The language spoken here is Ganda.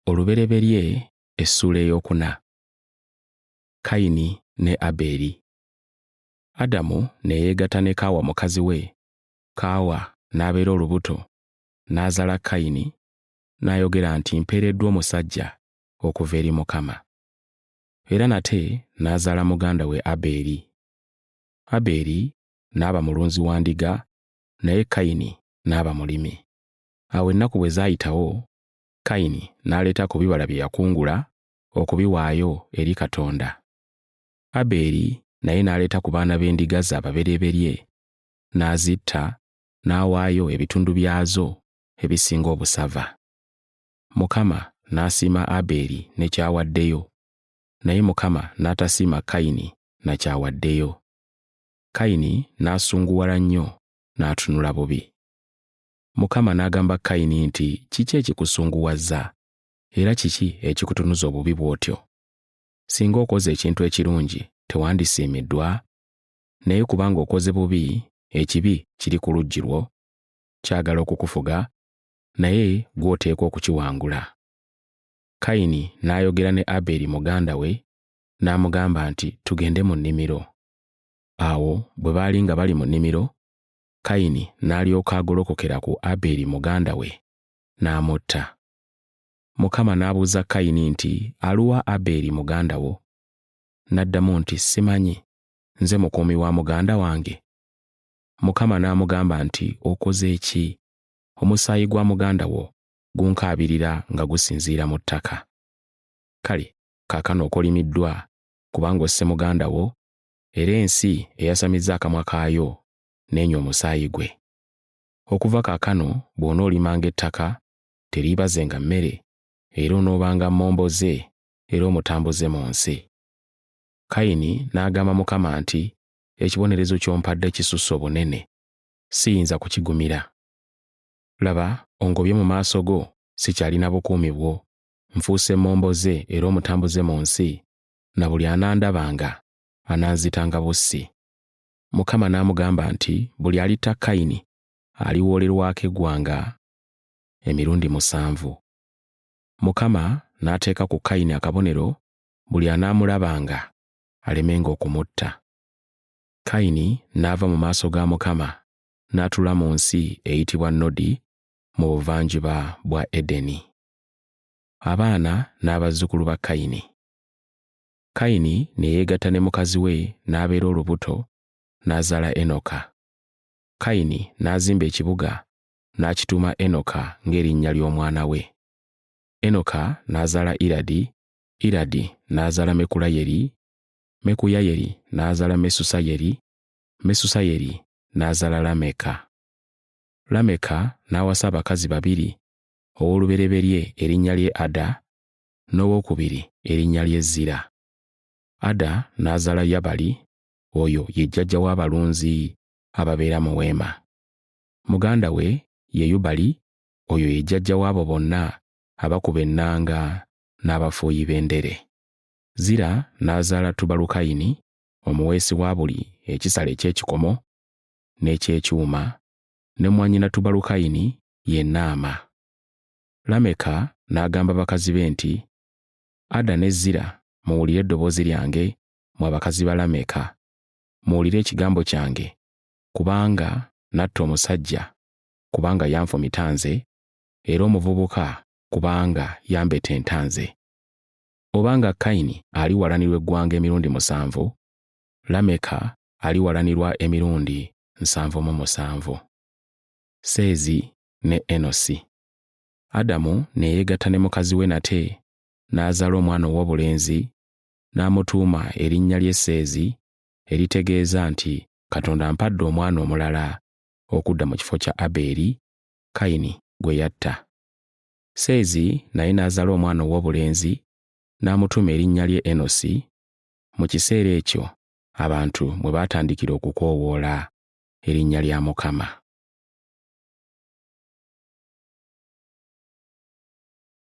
Olubereberye essula ey'okuna. Kayini ne Abeeri. Adamu ne yeegatta ne Kaawa mukazi we. Kaawa n'abeera olubuto, n'azaala Kayini, n'ayogera nti mpeereddwa omusajja okuva eri Mukama. Era nate n'azaala muganda we Abeeri. Abeeri n'aba mulunzi wa ndiga, naye Kayini n'aba mulimi. Awo ennaku bwe zaayitawo, Kayini n'aleeta ku bibala bye yakungula okubiwaayo eri Katonda. Abeeri naye n'aleeta ku baana b'endiga ze ababereberye, n'azitta, n'awaayo ebitundu byazo ebisinga obusava. Mukama n'asiima Abeeri ne ky'awaddeyo, naye Mukama n'atasiima Kayini na ky'awaddeyo. Kayini n'asunguwala nnyo, n'atunula bubi. Mukama n'agamba Kayini nti, kiki ekikusunguwazza, era kiki ekikutunuza obubi bw'otyo? Singa okoze ekintu ekirungi tewandisiimiddwa? Naye kubanga okoze bubi, ekibi kiri ku luggi lwo, kyagala okukufuga, naye gw'oteekwa okukiwangula. Kayini n'ayogera ne Abeeri muganda we, n'amugamba nti, tugende mu nnimiro. Awo bwe baali nga bali mu nnimiro, Kayini n'alyoka agolokokera ku Abeeri muganda we, n'amutta. Mukama n'abuuza Kayini nti, aluwa Abeeri muganda wo? N'addamu nti, simanyi, nze mukuumi wa muganda wange. Mukama n'amugamba nti, okoze ki? Omusaayi gwa muganda wo gunkaabirira nga gusinziira mu ttaka. Kale, kaakano okolimiddwa, kubanga osse muganda wo, era ensi eyasamizza akamwa kaayo n'enywa omusaayi gwe. Okuva kaakano bw'onoolimanga ettaka, teriibazenga mmere, era onoobanga mmomboze era omutambuze mu nsi. Kayini n'agamba Mukama nti, ekibonerezo ky'ompadde kisusse obunene, siyinza kukigumira. Laba, ongobye mu maaso go, sikyalina bukuumi bwo, nfuuse mmomboze era omutambuze mu nsi, na buli anandabanga ananzitanga bussi. Mukama n'amugamba nti, buli alitta Kayini aliwoolerwako eggwanga emirundi 7. Mukama n'ateeka ku Kayini akabonero, buli anaamulabanga alemenga okumutta. Kayini n'ava mu maaso ga Mukama, n'atuula mu nsi eyitibwa Nodi mu buvanjuba bwa Edeni. Abaana n'abazzukulu ba Kayini. Kayini ne yeegatta ne mukazi we, n'abeera olubuto, n'azaala Enoka. Kayini n'azimba ekibuga, n'akituuma Enoka ng'erinnya ly'omwana we. Enoka n'azaala Iradi, Iradi n'azaala Mekulayeri, Mekuyayeri n'azaala Mesusayeri, Mesusayeri n'azaala Lameka. Lameka n'awasa abakazi babiri, ow'olubereberye erinnya lye Ada, n'owookubiri erinnya lye Zira. Ada n'azaala Yabali, oyo ye jjajja w'abalunzi ababeera mu weema. Muganda we ye Yubali, oyo ye jjajja w'abo bonna abakuba ennanga n'abafuuyi b'endere. Zira n'azaala Tubalukayini, omuweesi wa buli ekisala eky'ekikomo n'eky'ekyuma, ne mwannyina Tubalukayini ye Naama. Lameka n'agamba bakazi be nti, Ada ne Zira, muwulire eddoboozi lyange, mwe abakazi ba Lameka, muwulire ekigambo kyange, kubanga natta omusajja, kubanga yanfumita nze, era omuvubuka kubanga yambeta entanze. Obanga Kayini aliwalanirwa eggwanga emirundi 7, Lameka aliwalanirwa emirundi 77. Seezi ne Enosi. Adamu ne yeegatta ne mukazi we nate, n'azaala omwana ow'obulenzi, n'amutuuma erinnya lye Seezi, eritegeeza nti Katonda ampadde omwana omulala okudda mu kifo kya Abeeri, Kayini gwe yatta. Seezi naye n'azaala omwana ow'obulenzi, n'amutuuma erinnya lye Enosi. Mu kiseera ekyo abantu mwe baatandikira okukoowoola erinnya lya Mukama.